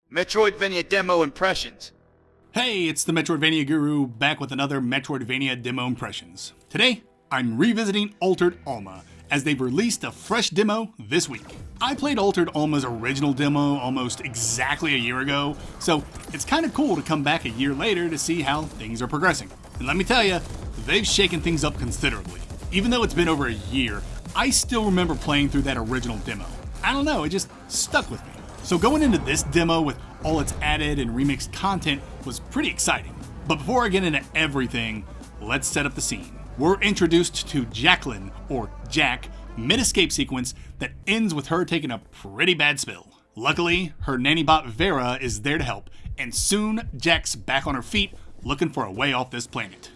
Metroidvania demo impressions. Hey, it's the Metroidvania Guru back with another Metroidvania demo impressions. Today, I'm revisiting Altered Alma, as they've released a fresh demo this week. I played Altered Alma's original demo almost exactly a year ago, so it's kind of cool to come back a year later to see how things are progressing. And let me tell you, they've shaken things up considerably. Even though it's been over a year, I still remember playing through that original demo. I don't know, it just stuck with me. So going into this demo with all its added and remixed content was pretty exciting. But before I get into everything, let's set up the scene. We're introduced to Jacqueline, or Jack, mid-escape sequence that ends with her taking a pretty bad spill. Luckily, her nanny bot Vera is there to help, and soon Jack's back on her feet looking for a way off this planet.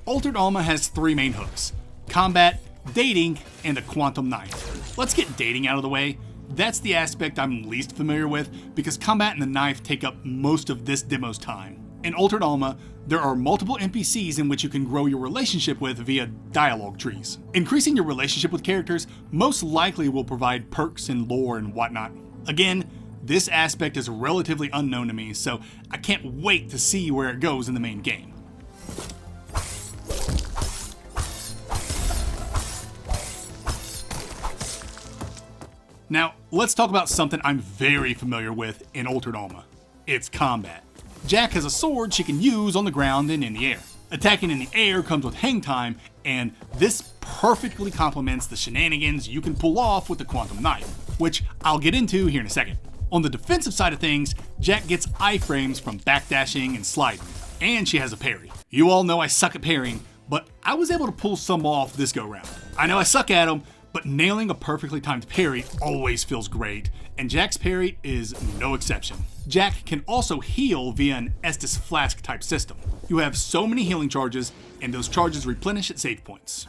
Altered Alma has three main hooks: combat, dating, and a quantum knife. Let's get dating out of the way. That's the aspect I'm least familiar with because combat and the knife take up most of this demo's time. In Altered Alma, there are multiple NPCs in which you can grow your relationship with via dialogue trees. Increasing your relationship with characters most likely will provide perks and lore and whatnot. Again, this aspect is relatively unknown to me, so I can't wait to see where it goes in the main game. Now, let's talk about something I'm very familiar with in Altered Alma. It's combat. Jack has a sword she can use on the ground and in the air. Attacking in the air comes with hang time, and this perfectly complements the shenanigans you can pull off with the quantum knife, which I'll get into here in a second. On the defensive side of things, Jack gets iframes from backdashing and sliding, and she has a parry. You all know I suck at parrying, but I was able to pull some off this go round. I know I suck at them, but nailing a perfectly timed parry always feels great, and Jack's parry is no exception. Jack can also heal via an Estus Flask type system. You have so many healing charges, and those charges replenish at save points.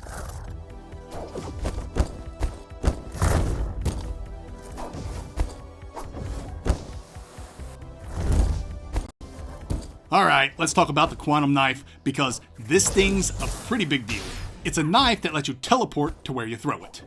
Alright, let's talk about the quantum knife, because this thing's a pretty big deal. It's a knife that lets you teleport to where you throw it.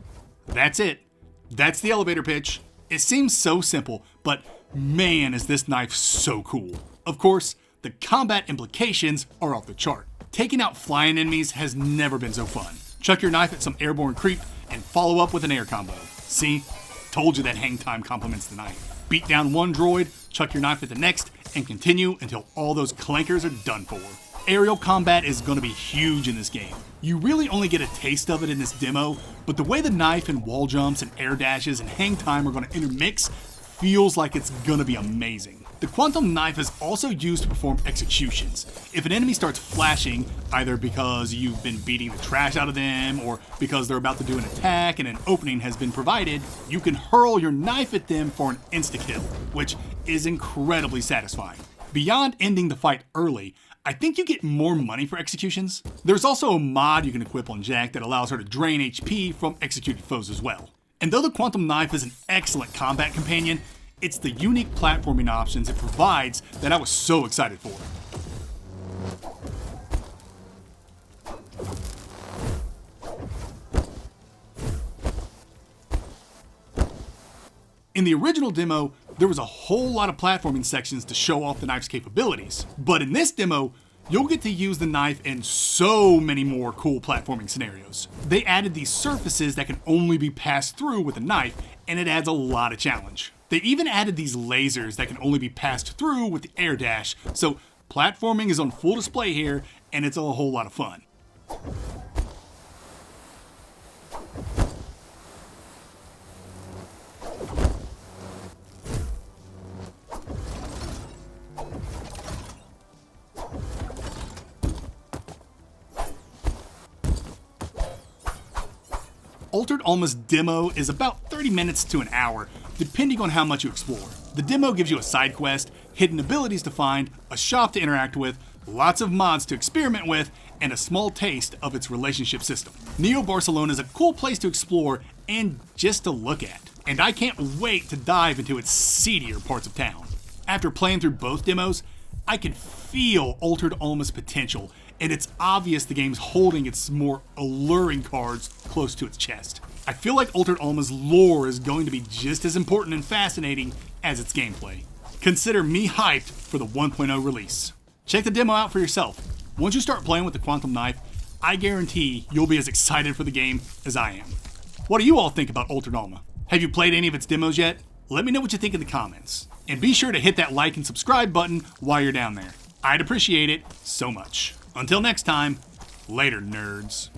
That's it. That's the elevator pitch. It seems so simple, but man, is this knife so cool. Of course, the combat implications are off the chart. Taking out flying enemies has never been so fun. Chuck your knife at some airborne creep and follow up with an air combo. See? Told you that hang time complements the knife. Beat down one droid, chuck your knife at the next, and continue until all those clankers are done for. Aerial combat is going to be huge in this game. You really only get a taste of it in this demo, but the way the knife and wall jumps and air dashes and hang time are going to intermix feels like it's going to be amazing. The quantum knife is also used to perform executions. If an enemy starts flashing, either because you've been beating the trash out of them or because they're about to do an attack and an opening has been provided, you can hurl your knife at them for an insta-kill, which is incredibly satisfying. Beyond ending the fight early, I think you get more money for executions. There's also a mod you can equip on Jack that allows her to drain HP from executed foes as well. And though the quantum knife is an excellent combat companion, it's the unique platforming options it provides that I was so excited for. In the original demo, there was a whole lot of platforming sections to show off the knife's capabilities. But in this demo, you'll get to use the knife in so many more cool platforming scenarios. They added these surfaces that can only be passed through with a knife, and it adds a lot of challenge. They even added these lasers that can only be passed through with the air dash, so platforming is on full display here, and it's a whole lot of fun. Altered Alma's demo is about 30 minutes to an hour, depending on how much you explore. The demo gives you a side quest, hidden abilities to find, a shop to interact with, lots of mods to experiment with, and a small taste of its relationship system. Neo Barcelona is a cool place to explore and just to look at, and I can't wait to dive into its seedier parts of town. After playing through both demos, I can feel Altered Alma's potential, and it's obvious the game's holding its more alluring cards close to its chest. I feel like Altered Alma's lore is going to be just as important and fascinating as its gameplay. Consider me hyped for the 1.0 release. Check the demo out for yourself. Once you start playing with the Quantum Knife, I guarantee you'll be as excited for the game as I am. What do you all think about Altered Alma? Have you played any of its demos yet? Let me know what you think in the comments. And be sure to hit that like and subscribe button while you're down there. I'd appreciate it so much. Until next time, later nerds.